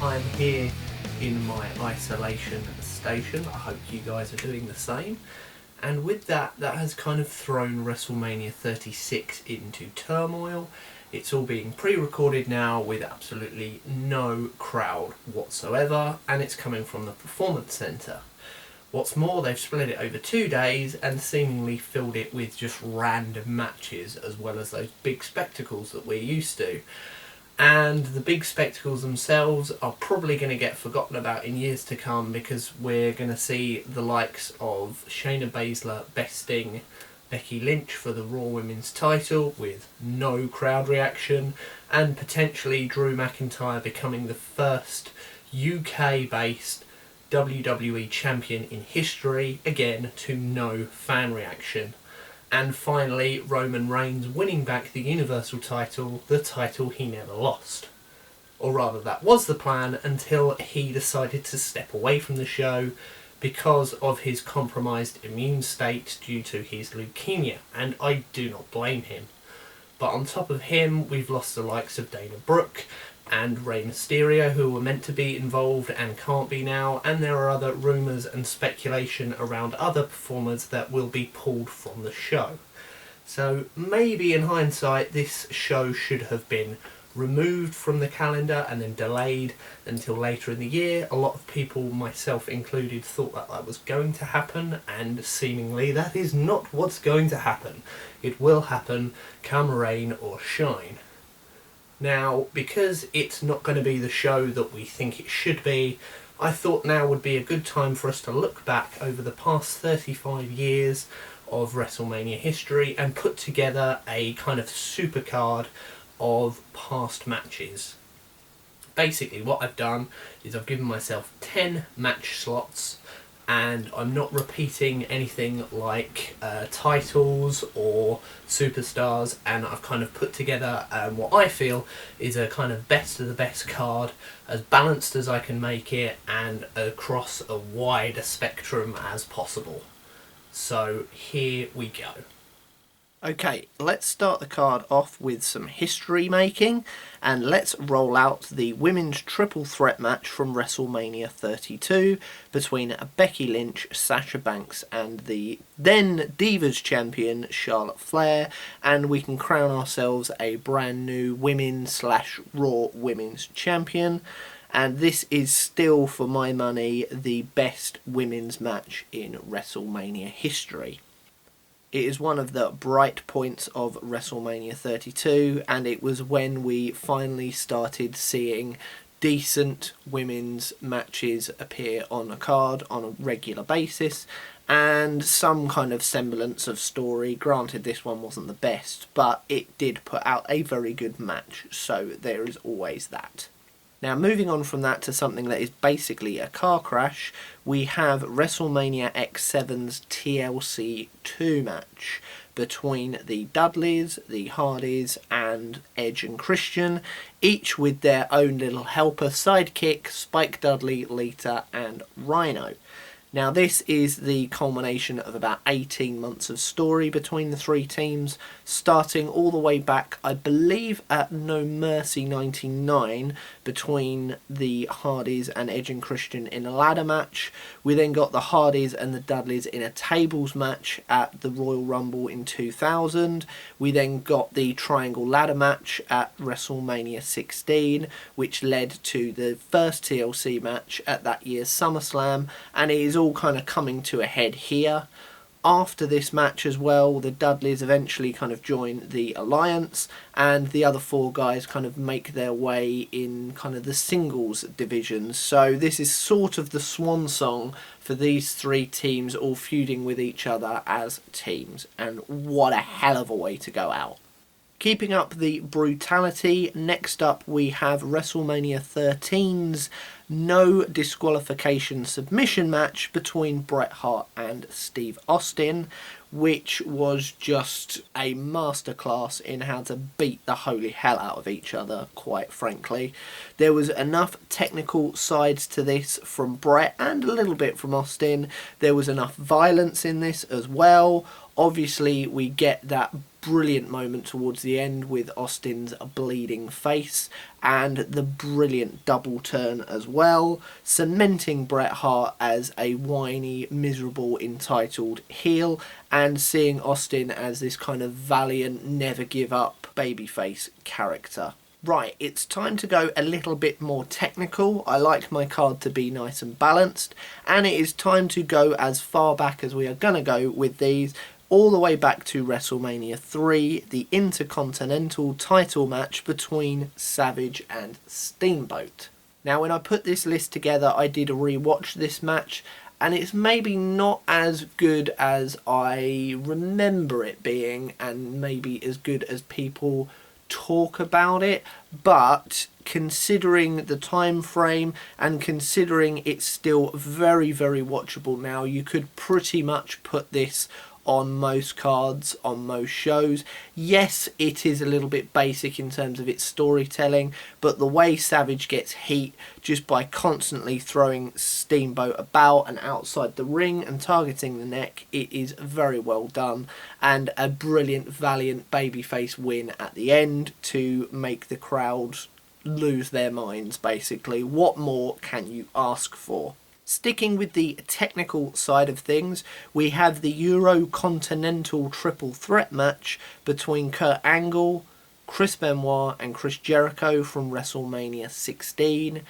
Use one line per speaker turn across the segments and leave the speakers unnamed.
I'm here in my isolation station. I hope you guys are doing the same. And with that has kind of thrown WrestleMania 36 into turmoil. It's all being pre-recorded now with absolutely no crowd whatsoever, and it's coming from the Performance Center. What's more, they've split it over 2 days and seemingly filled it with just random matches, as well as those big spectacles that we're used to. And the big spectacles themselves are probably going to get forgotten about in years to come, because we're going to see the likes of Shayna Baszler besting Becky Lynch for the Raw Women's title with no crowd reaction, and potentially Drew McIntyre becoming the first UK-based WWE champion in history, again to no fan reaction. And finally, Roman Reigns winning back the Universal title, the title he never lost. Or rather, that was the plan until he decided to step away from the show because of his compromised immune state due to his leukemia, and I do not blame him. But on top of him, we've lost the likes of Dana Brooke and Rey Mysterio, who were meant to be involved and can't be now, and there are other rumours and speculation around other performers that will be pulled from the show. So maybe in hindsight this show should have been removed from the calendar and then delayed until later in the year. A lot of people, myself included, thought that was going to happen, and seemingly that is not what's going to happen. It will happen come rain or shine. Now, because it's not going to be the show that we think it should be, I thought now would be a good time for us to look back over the past 35 years of WrestleMania history and put together a kind of supercard of past matches. Basically, what I've done is I've given myself 10 match slots, and I'm not repeating anything like titles or superstars, and I've kind of put together what I feel is a kind of best of the best card, as balanced as I can make it and across a wide spectrum as possible. So here we go. Okay, let's start the card off with some history making, and let's roll out the women's triple threat match from WrestleMania 32 between Becky Lynch, Sasha Banks and the then Divas champion Charlotte Flair, and we can crown ourselves a brand new women's/Raw women's champion. And this is still, for my money, the best women's match in WrestleMania history. It is one of the bright points of WrestleMania 32, and it was when we finally started seeing decent women's matches appear on a card on a regular basis, and some kind of semblance of story. Granted, this one wasn't the best, but it did put out a very good match, so there is always that. Now, moving on from that to something that is basically a car crash, we have WrestleMania X7's TLC 2 match between the Dudleys, the Hardys and Edge and Christian, each with their own little helper sidekick, Spike Dudley, Lita and Rhino. Now, this is the culmination of about 18 months of story between the three teams, starting all the way back, I believe, at No Mercy 99 between the Hardys and Edge and Christian in a ladder match. We then got the Hardys and the Dudleys in a tables match at the Royal Rumble in 2000. We then got the triangle ladder match at WrestleMania 16, which led to the first TLC match at that year's SummerSlam, and it is all kind of coming to a head here. After this match as well, the Dudleys eventually kind of join the Alliance, and the other four guys kind of make their way in kind of the singles divisions. So this is sort of the swan song for these three teams all feuding with each other as teams, and what a hell of a way to go out. Keeping up the brutality, next up we have WrestleMania 13's no disqualification submission match between Bret Hart and Steve Austin, which was just a masterclass in how to beat the holy hell out of each other, quite frankly. There was enough technical sides to this from Bret and a little bit from Austin. There was enough violence in this as well. Obviously, we get that brilliant moment towards the end with Austin's bleeding face, and the brilliant double turn as well, cementing Bret Hart as a whiny, miserable, entitled heel, and seeing Austin as this kind of valiant, never give up babyface character. Right, it's time to go a little bit more technical. I like my card to be nice and balanced, and it is time to go as far back as we are going to go with these, all the way back to WrestleMania 3, the Intercontinental title match between Savage and Steamboat. Now, when I put this list together, I did rewatch this match, and it's maybe not as good as I remember it being, and maybe as good as people talk about it, but considering the time frame and considering it's still very, very watchable now, you could pretty much put this on most cards, on most shows. Yes, it is a little bit basic in terms of its storytelling, but the way Savage gets heat just by constantly throwing Steamboat about and outside the ring and targeting the neck, it is very well done, and a brilliant, valiant babyface win at the end to make the crowd lose their minds, basically. What more can you ask for? Sticking with the technical side of things, we have the Euro-Continental Triple Threat match between Kurt Angle, Chris Benoit and Chris Jericho from WrestleMania 16.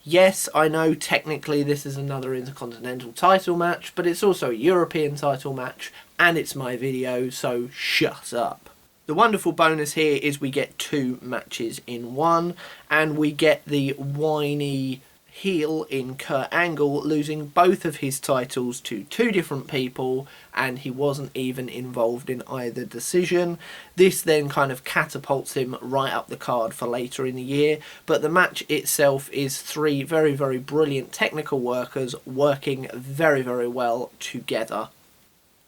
Yes, I know technically this is another Intercontinental title match, but it's also a European title match, and it's my video, so shut up. The wonderful bonus here is we get 2 matches in one, and we get the whiny heel in Kurt Angle losing both of his titles to 2 different people, and he wasn't even involved in either decision. This then kind of catapults him right up the card for later in the year, but the match itself is 3 very, very brilliant technical workers working very, very well together.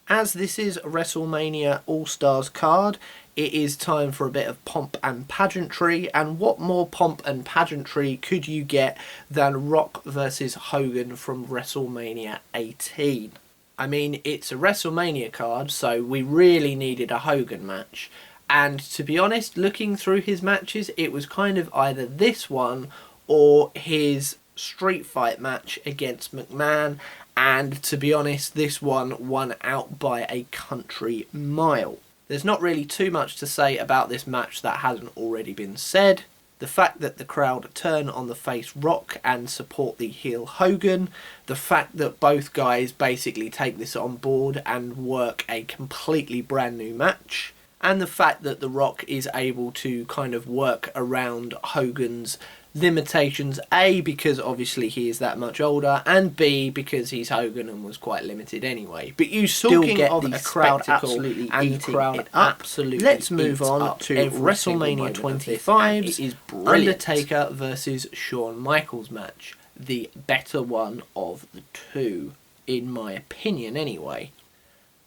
As this is a WrestleMania All-Stars card, it is time for a bit of pomp and pageantry, and what more pomp and pageantry could you get than Rock versus Hogan from WrestleMania 18? I mean, it's a WrestleMania card, so we really needed a Hogan match, and to be honest, looking through his matches, it was kind of either this one or his street fight match against McMahon, and to be honest, this one won out by a country mile. There's not really too much to say about this match that hasn't already been said. The fact that the crowd turn on the face Rock and support the heel Hogan. The fact that both guys basically take this on board and work a completely brand new match. And the fact that The Rock is able to kind of work around Hogan's limitations, A, because obviously he is that much older, and B, because he's Hogan and was quite limited anyway. But you still get the crowd absolutely and the crowd absolutely. Let's move on to WrestleMania 25. It is brilliant. Undertaker versus Shawn Michaels match, the better one of the 2, in my opinion anyway.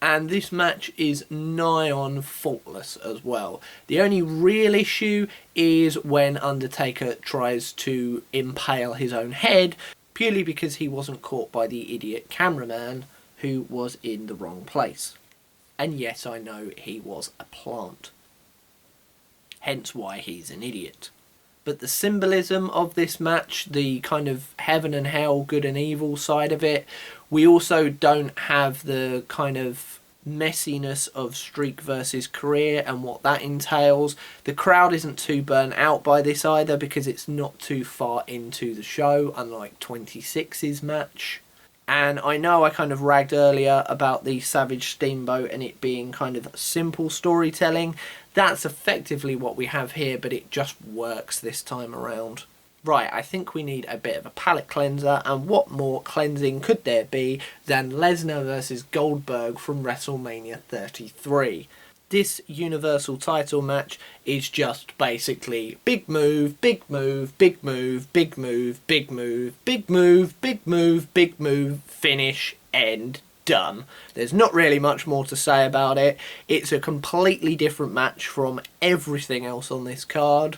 And this match is nigh on faultless as well. The only real issue is when Undertaker tries to impale his own head, purely because he wasn't caught by the idiot cameraman who was in the wrong place. And yes, I know he was a plant. Hence why he's an idiot. But the symbolism of this match, the kind of heaven and hell, good and evil side of it, we also don't have the kind of messiness of streak versus career and what that entails. The crowd isn't too burnt out by this either because it's not too far into the show, unlike 26's match. And I know I kind of ragged earlier about the Savage Steamboat and it being kind of simple storytelling. That's effectively what we have here, but it just works this time around. Right, I think we need a bit of a palate cleanser, and what more cleansing could there be than Lesnar versus Goldberg from WrestleMania 33? This Universal title match is just basically big move, big move, big move, big move, big move, big move, big move, big move, finish, end, done. There's not really much more to say about it. It's a completely different match from everything else on this card,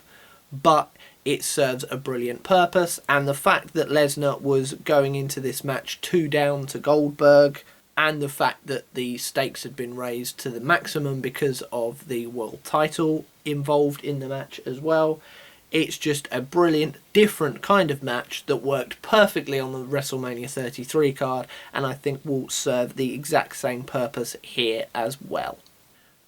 but it serves a brilliant purpose, and the fact that Lesnar was going into this match 2 down to Goldberg, and the fact that the stakes had been raised to the maximum because of the world title involved in the match as well, It's just a brilliant, different kind of match that worked perfectly on the WrestleMania 33 card, and I think will serve the exact same purpose here as well.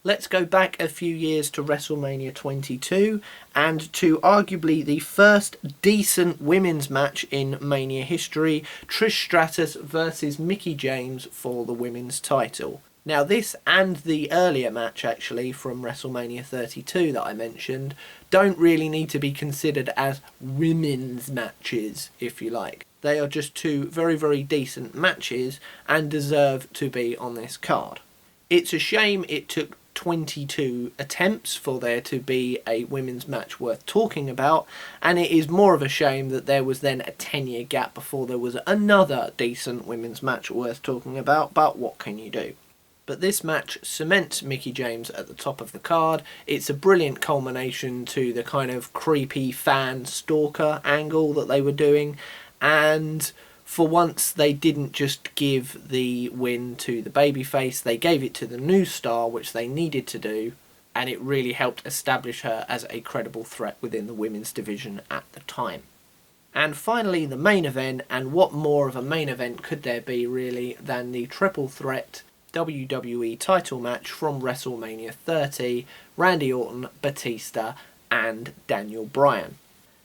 Let's go back a few years to WrestleMania 22 and to arguably the first decent women's match in Mania history, Trish Stratus versus Mickie James for the women's title. Now this and the earlier match actually from WrestleMania 32 that I mentioned don't really need to be considered as women's matches, if you like. They are just two very, very decent matches and deserve to be on this card. It's a shame it took 22 attempts for there to be a women's match worth talking about, and it is more of a shame that there was then a 10-year gap before there was another decent women's match worth talking about, but what can you do? But this match cements Mickie James at the top of the card. It's a brilliant culmination to the kind of creepy fan stalker angle that they were doing, and for once they didn't just give the win to the babyface, they gave it to the new star, which they needed to do, and it really helped establish her as a credible threat within the women's division at the time. And finally the main event, and what more of a main event could there be really than the triple threat WWE title match from WrestleMania 30, Randy Orton, Batista and Daniel Bryan.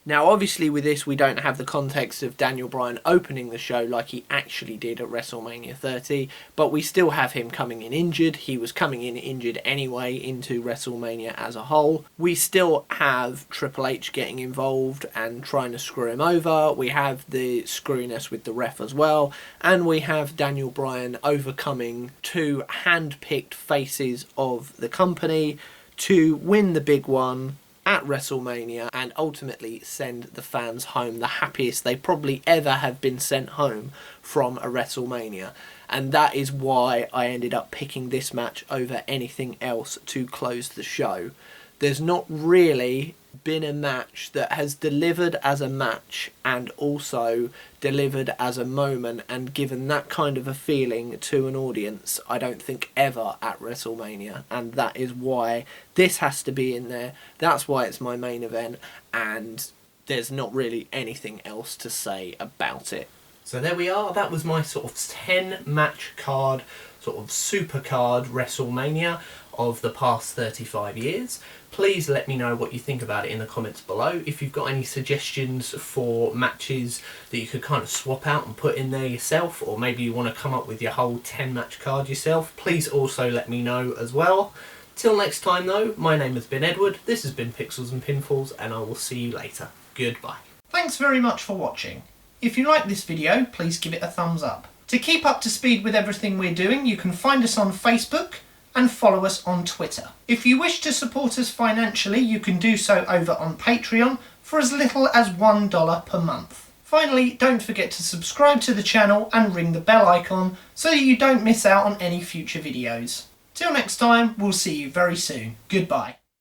Now obviously with this we don't have the context of Daniel Bryan opening the show like he actually did at WrestleMania 30, but we still have him coming in injured. He was coming in injured anyway into WrestleMania as a whole. We still have Triple H getting involved and trying to screw him over. We have the screwiness with the ref as well, and we have Daniel Bryan overcoming two hand-picked faces of the company to win the big one at WrestleMania and ultimately send the fans home the happiest they probably ever have been sent home from a WrestleMania. And that is why I ended up picking this match over anything else to close the show. There's not really been a match that has delivered as a match and also delivered as a moment and given that kind of a feeling to an audience, I don't think ever at WrestleMania, and that is why this has to be in there. That's why it's my main event, and there's not really anything else to say about it. So there we are, that was my sort of 10 match card, sort of super card WrestleMania of the past 35 years. Please let me know what you think about it in the comments below. If you've got any suggestions for matches that you could kind of swap out and put in there yourself, or maybe you want to come up with your whole 10 match card yourself, please also let me know as well. Till next time though, my name has been Edward, this has been Pixels and Pinfalls, and I will see you later. Goodbye.
Thanks very much for watching. If you like this video, please give it a thumbs up. To keep up to speed with everything we're doing, you can find us on Facebook and follow us on Twitter. If you wish to support us financially, you can do so over on Patreon for as little as $1 per month. Finally, don't forget to subscribe to the channel and ring the bell icon so that you don't miss out on any future videos. Till next time, we'll see you very soon. Goodbye.